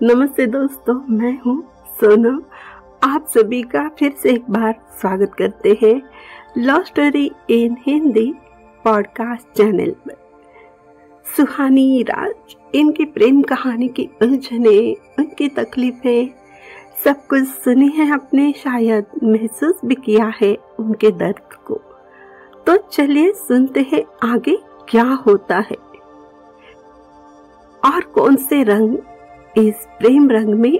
नमस्ते दोस्तों, मैं हूँ सोनम। आप सभी का फिर से एक बार स्वागत करते हैं love story in Hindi podcast channel पर। सुहानी राज, इनकी प्रेम कहानी की उलझने, उनकी तकलीफें सब कुछ सुनी है आपने, शायद महसूस भी किया है उनके दर्द को। तो चलिए सुनते हैं आगे क्या होता है और कौन से रंग इस प्रेम रंग में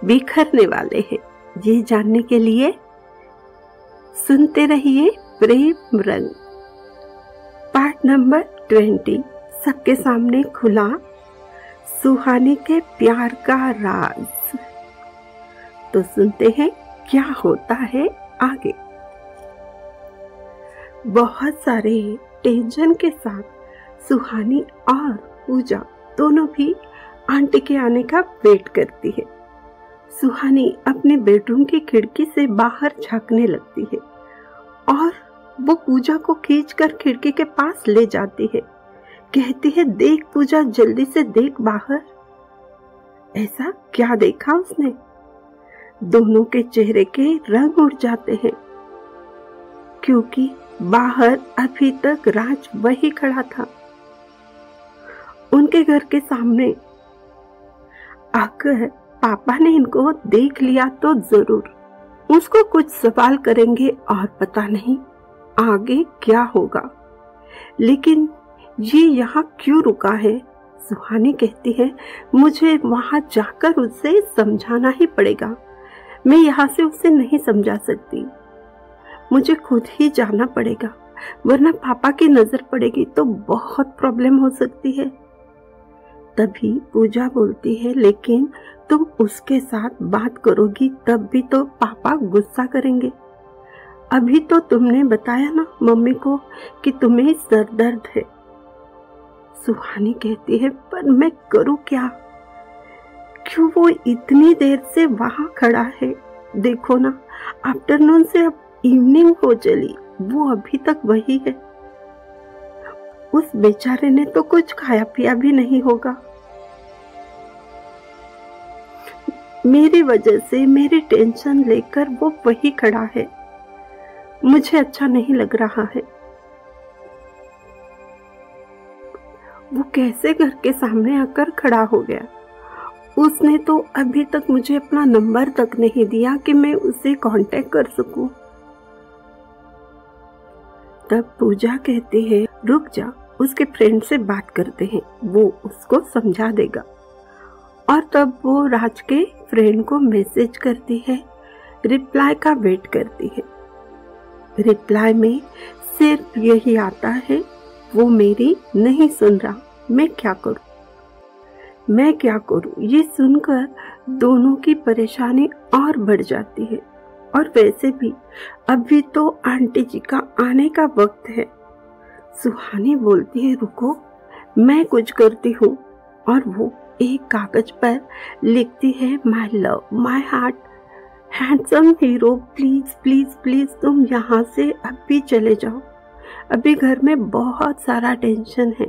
बिखरने वाले हैं। ये जानने के लिए सुनते रहिए प्रेम रंग पार्ट नंबर 20। सबके सामने खुला सुहानी के प्यार का राज। तो सुनते हैं क्या होता है आगे। बहुत सारे टेंशन के साथ सुहानी और पूजा दोनों भी आंटी के आने का वेट करती है। सुहानी अपने बेडरूम की खिड़की से बाहर झांकने लगती है और वो पूजा को खींचकर खिड़की के पास ले जाती है। कहती है, देख पूजा, जल्दी से देख बाहर। ऐसा क्या देखा उसने? दोनों के चेहरे के रंग उड़ जाते हैं, क्योंकि बाहर अभी तक राज वही खड़ा था उनके घर के सामने। अगर पापा ने इनको देख लिया तो जरूर उसको कुछ सवाल करेंगे और पता नहीं आगे क्या होगा। लेकिन ये यहाँ क्यों रुका है? सुहानी कहती है, मुझे वहां जाकर उसे समझाना ही पड़ेगा। मैं यहाँ से उसे नहीं समझा सकती, मुझे खुद ही जाना पड़ेगा, वरना पापा की नजर पड़ेगी तो बहुत प्रॉब्लम हो सकती है। तभी पूजा बोलती है, लेकिन तुम उसके साथ बात करोगी तब भी तो पापा गुस्सा करेंगे। अभी तो तुमने बताया ना मम्मी को कि तुम्हें सर दर्द है। सुहानी कहती है, पर मैं करूं क्या? क्यों वो इतनी देर से वहां खड़ा है? देखो ना, आफ्टरनून से अब इवनिंग हो चली, वो अभी तक वही है। उस बेचारे ने तो कुछ खाया पिया भी नहीं होगा। मेरी वजह से, मेरी टेंशन लेकर वो वही खड़ा है। मुझे अच्छा नहीं लग रहा है। वो कैसे घर के सामने आकर खड़ा हो गया? उसने तो अभी तक मुझे अपना नंबर तक नहीं दिया कि मैं उसे कांटेक्ट कर सकूं। तब पूजा कहती है, रुक जा, उसके फ्रेंड से बात करते हैं, वो उसको समझा देगा। और तब वो राज के फ्रेंड को मैसेज करती है, रिप्लाई का वेट करती है। रिप्लाई में सिर्फ यही आता है, वो मेरी नहीं सुन रहा, मैं क्या करूं? ये सुनकर दोनों की परेशानी और बढ़ जाती है। और वैसे भी अभी तो आंटी जी का आने का वक्त है। सुहानी बोलती है, रुको मैं कुछ करती हूँ। और वो एक कागज पर लिखती है, my love, my heart, handsome hero, please please please तुम यहाँ से अभी चले जाओ। अभी घर में बहुत सारा टेंशन है।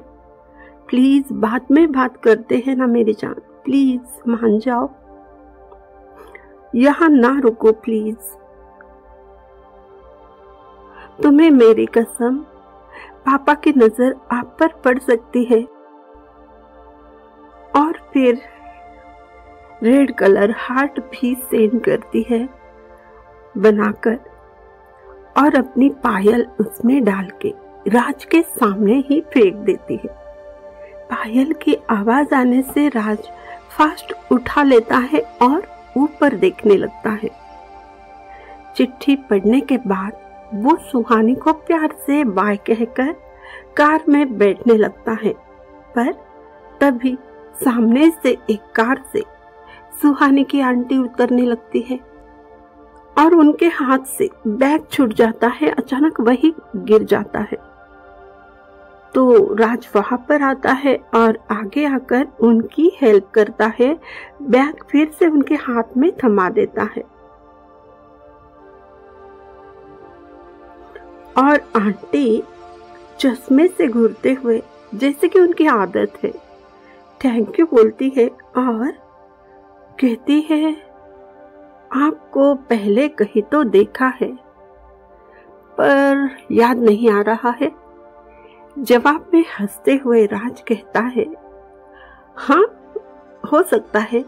प्लीज बाद में बात करते हैं ना मेरी जान, प्लीज मान जाओ, यहाँ ना रुको प्लीज। तुम्हें मेरी कसम, पापा की नजर आप पर पड़ सकती है। और फिर रेड कलर हार्ट भी सेंड करती है बनाकर, और अपनी पायल उसमें डाल के राज के सामने ही फेंक देती है। पायल की आवाज आने से राज फास्ट उठा लेता है और ऊपर देखने लगता है। चिट्ठी पढ़ने के बाद वो सुहानी को प्यार से बाय कहकर कार में बैठने लगता है। पर तभी सामने से एक कार से सुहानी की आंटी उतरने लगती है और उनके हाथ से बैग छूट जाता है। अचानक वही गिर जाता है। तो राज वहां पर आता है और आगे आकर उनकी हेल्प करता है। बैग फिर से उनके हाथ में थमा देता है और आंटी चश्मे से घूरते हुए, जैसे कि उनकी आदत है, थैंक यू बोलती है और कहती है, आपको पहले कहीं तो देखा है पर याद नहीं आ रहा है। जवाब में हंसते हुए राज कहता है, हाँ हो सकता है,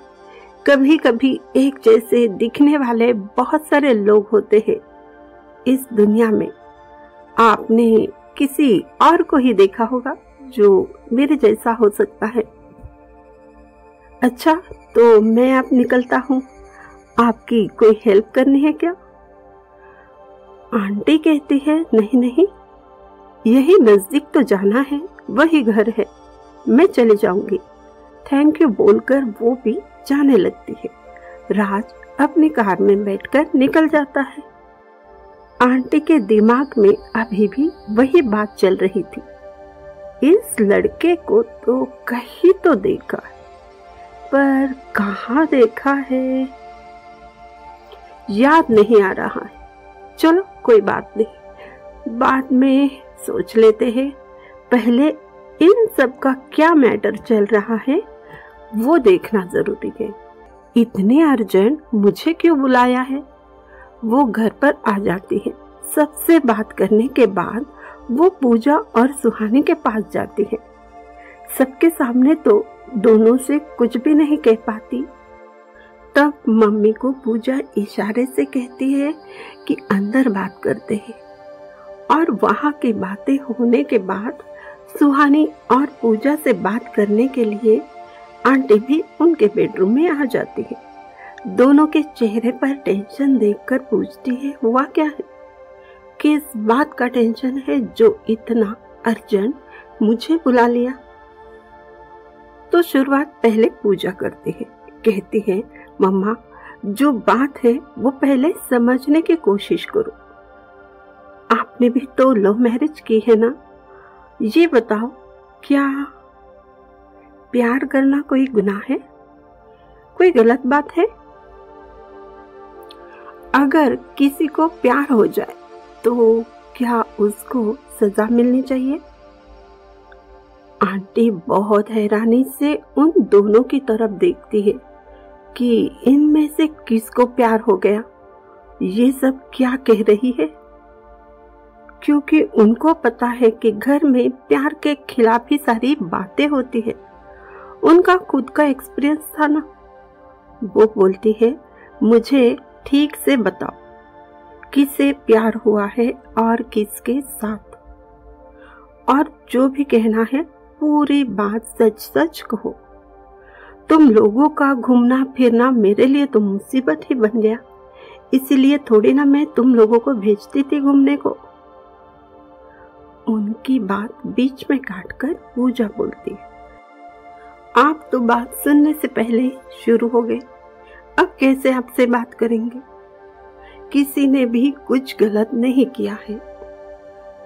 कभी कभी एक जैसे दिखने वाले बहुत सारे लोग होते हैं इस दुनिया में। आपने किसी और को ही देखा होगा जो मेरे जैसा हो सकता है। अच्छा, तो मैं अब निकलता हूँ, आपकी कोई हेल्प करनी है क्या? आंटी कहती है, नहीं नहीं, यही नजदीक तो जाना है, वही घर है, मैं चले जाऊंगी, थैंक यू बोलकर वो भी जाने लगती है। राज अपनी कार में बैठकर निकल जाता है। आंटी के दिमाग में अभी भी वही बात चल रही थी, इस लड़के को तो कहीं तो देखा है, पर कहाँ देखा है याद नहीं आ रहा है। चलो कोई बात नहीं, बाद में सोच लेते हैं, पहले इन सब का क्या मैटर चल रहा है वो देखना जरूरी है। इतने अर्जेंट मुझे क्यों बुलाया है? वो घर पर आ जाती है। सबसे बात करने के बाद वो पूजा और सुहानी के पास जाती है। सबके सामने तो दोनों से कुछ भी नहीं कह पाती। तब मम्मी को पूजा इशारे से कहती है कि अंदर बात करते हैं, और वहां की बातें होने के बाद सुहानी और पूजा से बात करने के लिए आंटी भी उनके बेडरूम में आ जाती है। दोनों के चेहरे पर टेंशन देखकर पूछती है, हुआ क्या है? किस बात का टेंशन है जो इतना अर्जेंट मुझे बुला लिया? तो शुरुआत पहले पूजा करती है। कहती है, मम्मा जो बात है वो पहले समझने की कोशिश करो। आपने भी तो लव मैरिज की है ना? ये बताओ, क्या प्यार करना कोई गुनाह है? कोई गलत बात है? अगर किसी को प्यार हो जाए तो क्या उसको सजा मिलनी चाहिए? आंटी बहुत हैरानी से उन दोनों की तरफ देखती है कि इनमें से किसको प्यार हो गया, ये सब क्या कह रही है, क्योंकि उनको पता है कि घर में प्यार के खिलाफ ही सारी बातें होती है। उनका खुद का एक्सपीरियंस था ना। वो बोलती है, मुझे ठीक से बताओ किससे प्यार हुआ है और किसके साथ, और जो भी कहना है पूरी बात सच सच कहो। तुम लोगों का घूमना फिरना मेरे लिए तो मुसीबत ही बन गया, इसीलिए थोड़ी ना मैं तुम लोगों को भेजती थी घूमने को। उनकी बात बीच में काटकर पूजा बोलती है, आप तो बात सुनने से पहले ही शुरू हो गए, अब कैसे आपसे बात करेंगे? किसी ने भी कुछ गलत नहीं किया है।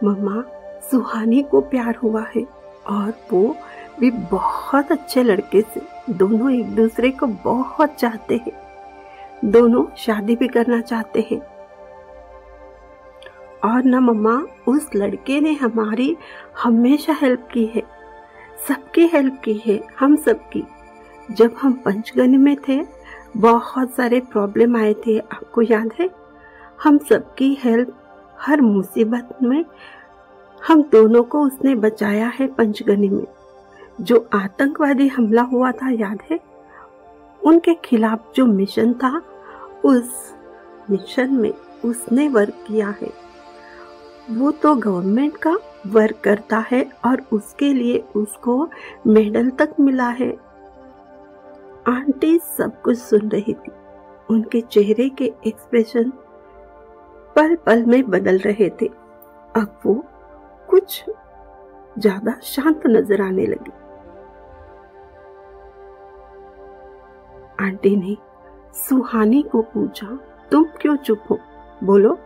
मम्मा, सुहानी को प्यार हुआ है और वो भी बहुत अच्छे लड़के से। दोनों एक दूसरे को बहुत चाहते हैं, दोनों शादी भी करना चाहते हैं। और ना मम्मा, उस लड़के ने हमारी हमेशा हेल्प की है, सबकी हेल्प की है, हम सबकी। जब हम पंचगनी में थे बहुत सारे प्रॉब्लम आए थे, आपको याद है? हम सबकी हेल्प, हर मुसीबत में हम दोनों को उसने बचाया है। पंचगनी में जो आतंकवादी हमला हुआ था, याद है? उनके खिलाफ जो मिशन था, उस मिशन में उसने वर्क किया है। वो तो गवर्नमेंट का वर्क करता है और उसके लिए उसको मेडल तक मिला है। आंटी सब कुछ सुन रही थी। उनके चेहरे के एक्सप्रेशन पल पल में बदल रहे थे। अब वो कुछ ज्यादा शांत नजर आने लगी। आंटी ने सुहानी को पूछा, तुम क्यों चुप हो? बोलो,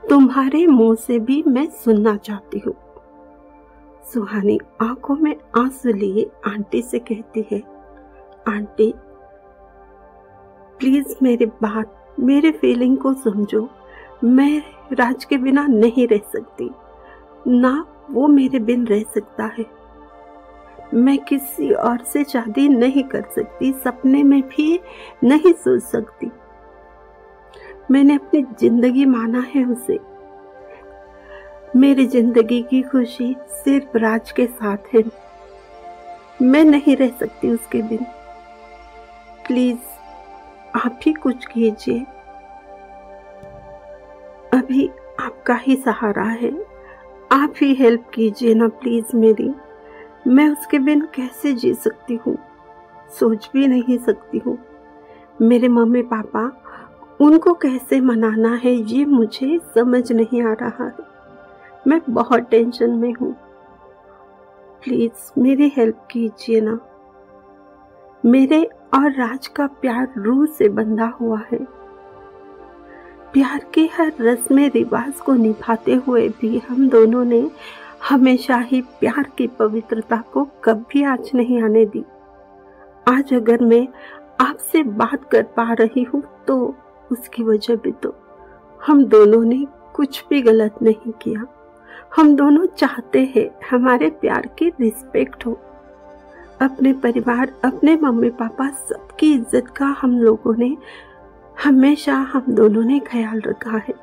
तुम्हारे मुंह से भी मैं सुनना चाहती हूँ। सुहानी आंखों में आंसू लिए आंटी से कहती है, आंटी प्लीज मेरी बात, मेरे फीलिंग को समझो। मैं राज के बिना नहीं रह सकती, ना वो मेरे बिन रह सकता है। मैं किसी और से शादी नहीं कर सकती, सपने में भी नहीं सोच सकती। मैंने अपनी जिंदगी माना है उसे। मेरी जिंदगी की खुशी सिर्फ राज के साथ है। मैं नहीं रह सकती उसके बिन। प्लीज आप ही कुछ कीजिए। अभी आपका ही सहारा है, आप ही हेल्प कीजिए ना प्लीज मेरी। मैं उसके बिन कैसे जी सकती हूँ, सोच भी नहीं सकती हूँ। मेरे मम्मी पापा, उनको कैसे मनाना है ये मुझे समझ नहीं आ रहा है। मैं बहुत टेंशन में हूँ। प्लीज मेरी हेल्प कीजिए ना। मेरे और राज का प्यार रूह से बंधा हुआ है। प्यार के हर रस्म रिवाज को निभाते हुए भी हम दोनों ने हमेशा ही प्यार की पवित्रता को कभी आँच नहीं आने दी। आज अगर मैं आपसे बात कर पा रही हूँ तो उसकी वजह भी तो हम दोनों ने कुछ भी गलत नहीं किया। हम दोनों चाहते हैं हमारे प्यार की रिस्पेक्ट हो। अपने परिवार, अपने मम्मी पापा, सबकी इज्जत का हम लोगों ने हमेशा, हम दोनों ने ख्याल रखा है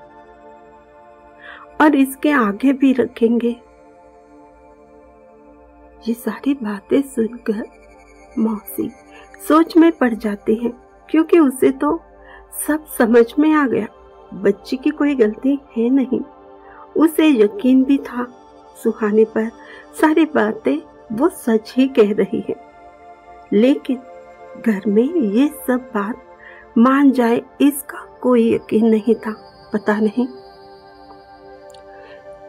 और इसके आगे भी रखेंगे। ये सारी बातें सुनकर मौसी सोच में पड़ जाती है, क्योंकि उसे तो सब समझ में आ गया। बच्ची की कोई गलती है नहीं। उसे यकीन भी था सुहानी पर सारी बातें वो सच ही कह रही है। लेकिन घर में ये सब बात मान जाए इसका कोई यकीन नहीं था। पता नहीं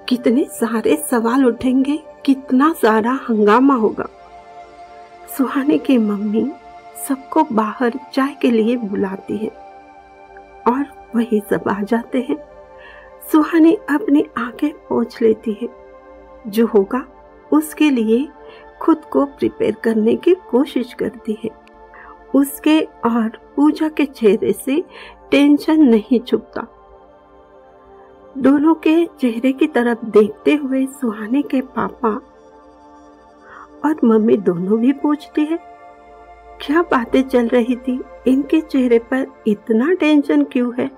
कितने सारे सवाल उठेंगे, कितना सारा हंगामा होगा। सुहानी की मम्मी सबको बाहर चाय के लिए बुलाती है और वही सब आ जाते हैं। सुहानी अपनी आंखें पोंछ लेती है। जो होगा उसके लिए खुद को प्रिपेयर करने की कोशिश करती है। उसके और पूजा के चेहरे से टेंशन नहीं छुपता। दोनों के चेहरे की तरफ देखते हुए सुहानी के पापा और मम्मी दोनों भी पूछती है, क्या बातें चल रही थी? इनके चेहरे पर इतना टेंशन क्यों है?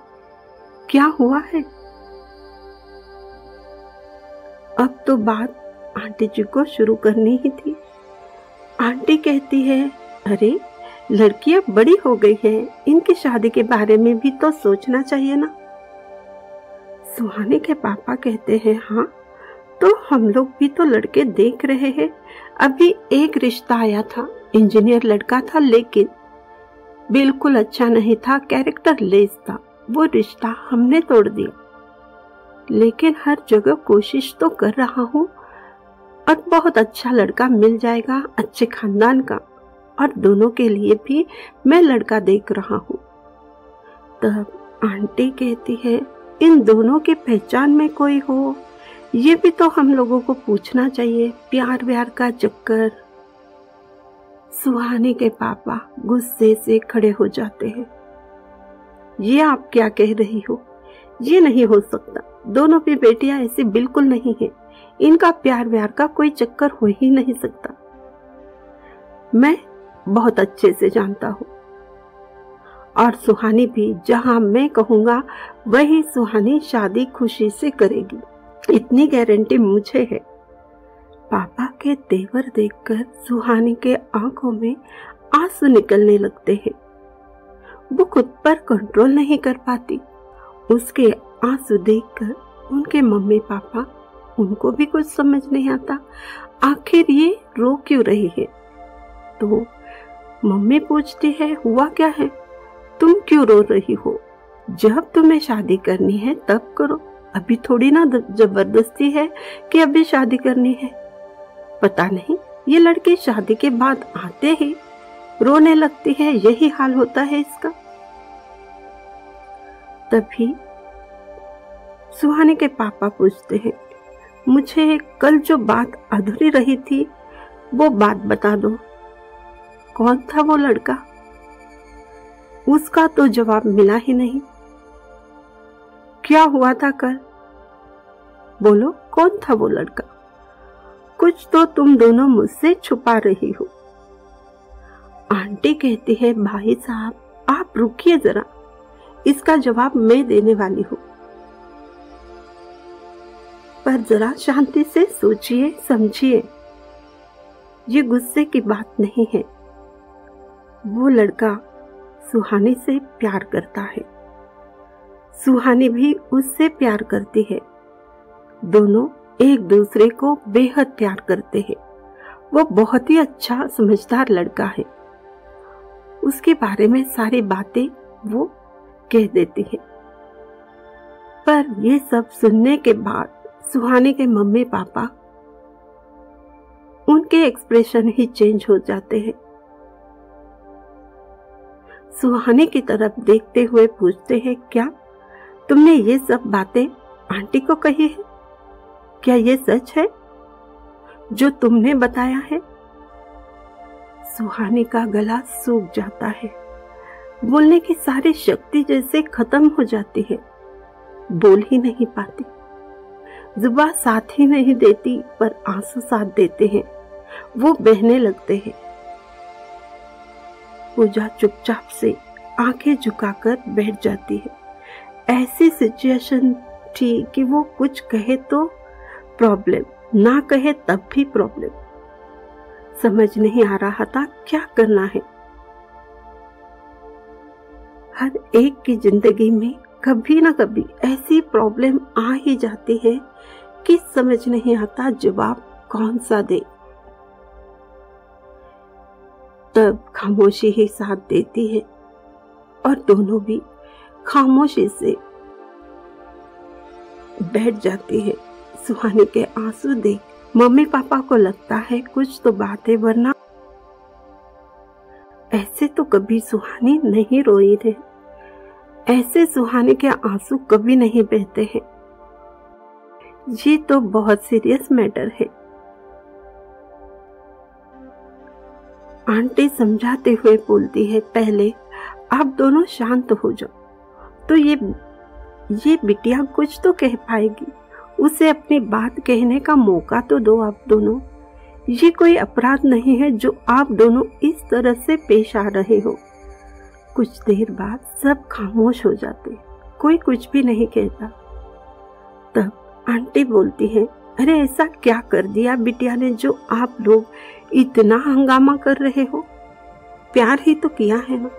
क्या हुआ है? अब तो बात आंटी जी को शुरू करनी ही थी। आंटी कहती है, अरे लड़कियां बड़ी हो गई है, इनकी शादी के बारे में भी तो सोचना चाहिए ना। सुहानी के पापा कहते हैं, हाँ तो हम लोग भी तो लड़के देख रहे हैं। अभी एक रिश्ता आया था, इंजीनियर लड़का था, लेकिन बिल्कुल अच्छा नहीं था, कैरेक्टर लेस था। वो रिश्ता हमने तोड़ दिया। लेकिन हर जगह कोशिश तो कर रहा हूँ और बहुत अच्छा लड़का मिल जाएगा, अच्छे खानदान का, और दोनों के लिए भी मैं लड़का देख रहा हूँ। तब आंटी कहती है, इन दोनों की पहचान में कोई हो ये भी तो हम लोगों को पूछना चाहिए। प्यार व्यार का चक्कर। सुहानी के पापा गुस्से से खड़े हो जाते हैं। ये आप क्या कह रही हो? ये नहीं हो सकता। दोनों भी बेटियां ऐसी बिल्कुल नहीं है। इनका प्यार व्यार का कोई चक्कर हो ही नहीं सकता। मैं बहुत अच्छे से जानता हूँ। और सुहानी भी जहाँ मैं कहूँगा वही सुहानी शादी खुशी से करेगी, इतनी गारंटी मुझे है। पापा के तेवर देखकर सुहानी के आंखों में आंसू निकलने लगते हैं। वो खुद पर कंट्रोल नहीं कर पाती। उसके आंसू देखकर उनके मम्मी पापा, उनको भी कुछ समझ नहीं आता आखिर ये रो क्यों रही है। तो मम्मी पूछती है, हुआ क्या है? तुम क्यों रो रही हो? जब तुम्हें शादी करनी है तब करो, अभी थोड़ी ना जबरदस्ती है कि अभी शादी करनी है। पता नहीं ये लड़की शादी के बाद आते ही रोने लगती है, यही हाल होता है इसका। तभी सुहानी के पापा पूछते हैं, मुझे कल जो बात अधूरी रही थी वो बात बता दो। कौन था वो लड़का? उसका तो जवाब मिला ही नहीं। क्या हुआ था कल? बोलो, कौन था वो लड़का? कुछ तो तुम दोनों मुझसे छुपा रही हो। आंटी कहती है, भाई साहब आप रुकिए जरा, इसका जवाब मैं देने वाली हूँ, पर जरा शांति से सोचिए समझिए, ये गुस्से की बात नहीं है। वो लड़का सुहानी से प्यार करता है, सुहानी भी उससे प्यार करती है। दोनों एक दूसरे को बेहद प्यार करते हैं। वो बहुत ही अच्छा समझदार लड़का है। उसके बारे में सारी बातें वो कह देती है। पर ये सब सुनने के बाद सुहानी के मम्मी पापा, उनके एक्सप्रेशन ही चेंज हो जाते हैं। सुहानी की तरफ देखते हुए पूछते हैं, क्या तुमने ये सब बातें आंटी को कही है? क्या ये सच है जो तुमने बताया है? सुहानी का गला सूख जाता है, बोलने की सारी शक्ति जैसे खत्म हो जाती है, बोल ही नहीं पाती, जुबान साथ ही नहीं देती, पर आंसू साथ देते हैं, वो बहने लगते हैं। पूजा चुपचाप से आंखें झुकाकर बैठ जाती है। ऐसी सिचुएशन थी कि वो कुछ कहे तो प्रॉब्लम, ना कहे तब भी प्रॉब्लम। समझ नहीं आ रहा था क्या करना है। हर एक की जिंदगी में कभी ना कभी ऐसी प्रॉब्लम आ ही जाती है कि समझ नहीं आता जवाब कौन सा दे। तब खामोशी ही साथ देती है और दोनों भी खामोशी से बैठ जाती है। सुहानी के आंसू देख मम्मी पापा को लगता है कुछ तो बात है, वरना ऐसे तो कभी सुहानी नहीं रोई है, ऐसे सुहानी के आंसू कभी नहीं बहते हैं। ये तो बहुत सीरियस मैटर है। आंटी समझाते हुए बोलती है, पहले आप दोनों शांत हो जाओ तो ये बिटिया कुछ तो कह पाएगी, उसे अपनी बात कहने का मौका तो दो आप दोनों। ये कोई अपराध नहीं है जो आप दोनों इस तरह से पेश आ रहे हो। कुछ देर बाद सब खामोश हो जाते, कोई कुछ भी नहीं कहता। तब आंटी बोलती है, अरे ऐसा क्या कर दिया बिटिया ने जो आप लोग इतना हंगामा कर रहे हो? प्यार ही तो किया है ना,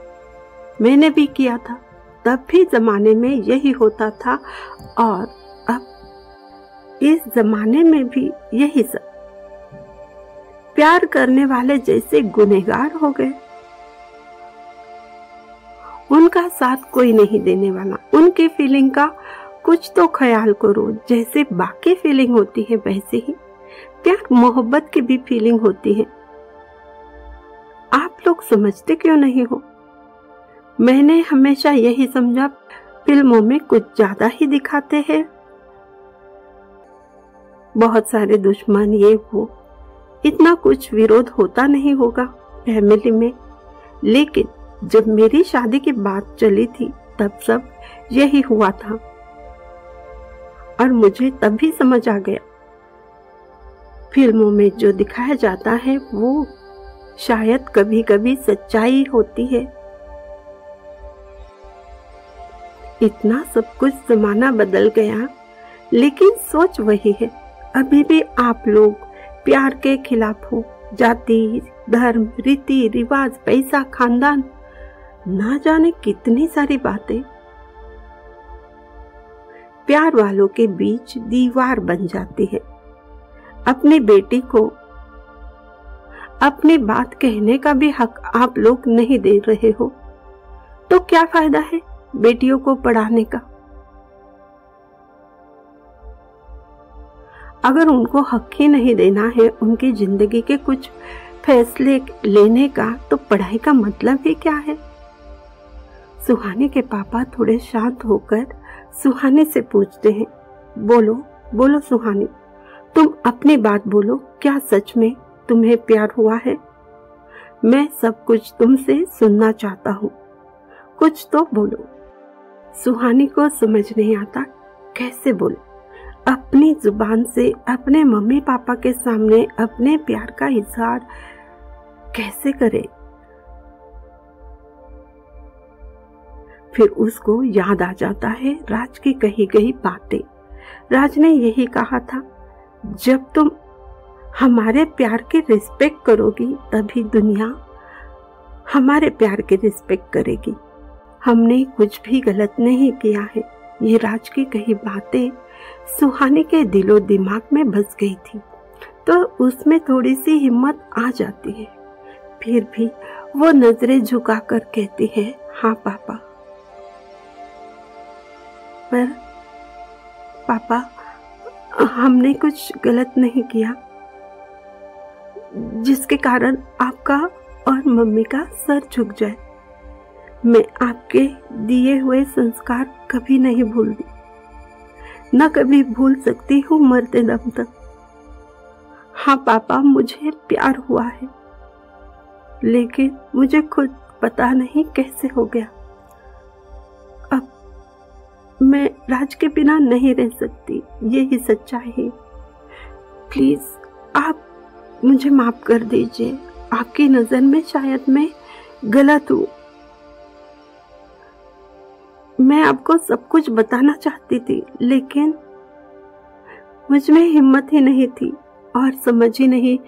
मैंने भी किया था, तब भी जमाने में यही होता था और अब इस जमाने में भी यही सब। प्यार करने वाले जैसे गुनहगार हो गए। उनका साथ कोई नहीं देने वाला, उनकी फीलिंग का कुछ तो ख्याल करो। जैसे बाकी फीलिंग होती है वैसे ही प्यार मोहब्बत की भी फीलिंग होती है। आप लोग समझते क्यों नहीं हो? मैंने हमेशा यही समझा, फिल्मों में कुछ ज्यादा ही दिखाते हैं, बहुत सारे दुश्मन, ये वो, इतना कुछ विरोध होता नहीं होगा फैमिली में। लेकिन जब मेरी शादी की बात चली थी तब सब यही हुआ था और मुझे तभी समझ आ गया, फिल्मों में जो दिखाया जाता है वो शायद कभी कभी सच्चाई होती है। इतना सब कुछ जमाना बदल गया, लेकिन सोच वही है। अभी भी आप लोग प्यार के खिलाफ हो। जाति, धर्म, रीति रिवाज, पैसा, खानदान, ना जाने कितनी सारी बातें प्यार वालों के बीच दीवार बन जाती है। अपनी बेटी को अपनी बात कहने का भी हक आप लोग नहीं दे रहे हो, तो क्या फायदा है बेटियों को पढ़ाने का? अगर उनको हक ही नहीं देना है उनकी जिंदगी के कुछ फैसले लेने का, तो पढ़ाई का मतलब ही क्या है? सुहानी के पापा थोड़े शांत होकर सुहानी से पूछते हैं, बोलो बोलो सुहानी, तुम अपनी बात बोलो, क्या सच में तुम्हें प्यार हुआ है? मैं सब कुछ तुमसे सुनना चाहता हूँ, कुछ तो बोलो। सुहानी को समझ नहीं आता कैसे बोले। अपनी जुबान से अपने मम्मी पापा के सामने अपने प्यार का इजहार कैसे करे। फिर उसको याद आ जाता है राज की कही गई बातें। राज ने यही कहा था, जब तुम हमारे प्यार की रिस्पेक्ट करोगी तभी दुनिया हमारे प्यार की रिस्पेक्ट करेगी। हमने कुछ भी गलत नहीं किया है। ये राज की कही बातें सुहानी के दिलो दिमाग में बस गई थी, तो उसमें थोड़ी सी हिम्मत आ जाती है। फिर भी वो नजरें झुकाकर कहती है, हाँ पापा। पर पापा, हमने कुछ गलत नहीं किया जिसके कारण आपका और मम्मी का सर झुक जाए। मैं आपके दिए हुए संस्कार कभी नहीं भूलती, न कभी भूल सकती हूँ मरते दम तक। हाँ पापा, मुझे प्यार हुआ है, लेकिन मुझे खुद पता नहीं कैसे हो गया। अब मैं राज के बिना नहीं रह सकती, यही सच्चाई है। प्लीज आप मुझे माफ कर दीजिए। आपकी नजर में शायद मैं गलत हूँ। मैं आपको सब कुछ बताना चाहती थी, लेकिन मुझ में हिम्मत ही नहीं थी और समझ ही नहीं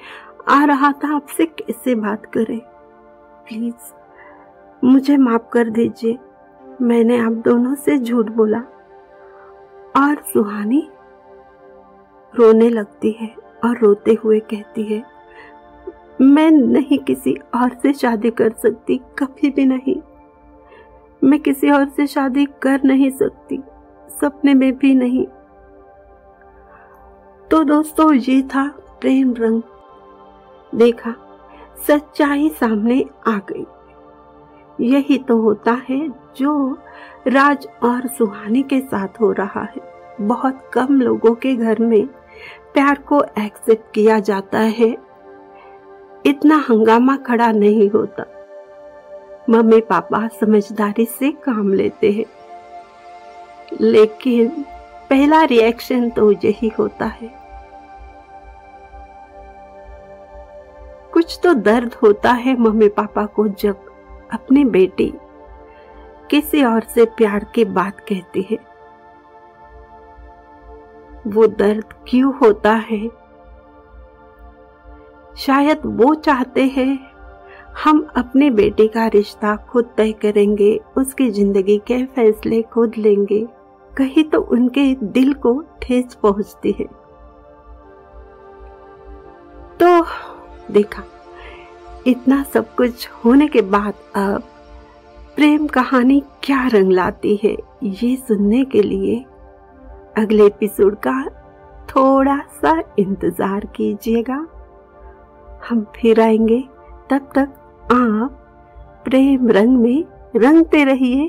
आ रहा था आपसे कैसे बात करें। प्लीज मुझे माफ कर दीजिए। मैंने आप दोनों से झूठ बोला। और सुहानी रोने लगती है और रोते हुए कहती है, मैं नहीं किसी और से शादी कर सकती, कभी भी नहीं। मैं किसी और से शादी कर नहीं सकती, सपने में भी नहीं। तो दोस्तों, ये था प्रेम रंग। देखा, सच्चाई सामने आ गई। यही तो होता है जो राज और सुहानी के साथ हो रहा है। बहुत कम लोगों के घर में प्यार को एक्सेप्ट किया जाता है। इतना हंगामा खड़ा नहीं होता। मम्मी पापा समझदारी से काम लेते हैं, लेकिन पहला रिएक्शन तो यही होता है। कुछ तो दर्द होता है मम्मी पापा को जब अपनी बेटी किसी और से प्यार की बात कहती है। वो दर्द क्यों होता है? शायद वो चाहते हैं हम अपने बेटे का रिश्ता खुद तय करेंगे, उसकी जिंदगी के फैसले खुद लेंगे। कहीं तो उनके दिल को ठेस पहुंचती है। तो देखा, इतना सब कुछ होने के बाद अब प्रेम कहानी क्या रंग लाती है, ये सुनने के लिए अगले एपिसोड का थोड़ा सा इंतजार कीजिएगा। हम फिर आएंगे। तब तक आप प्रेम रंग में रंगते रहिए।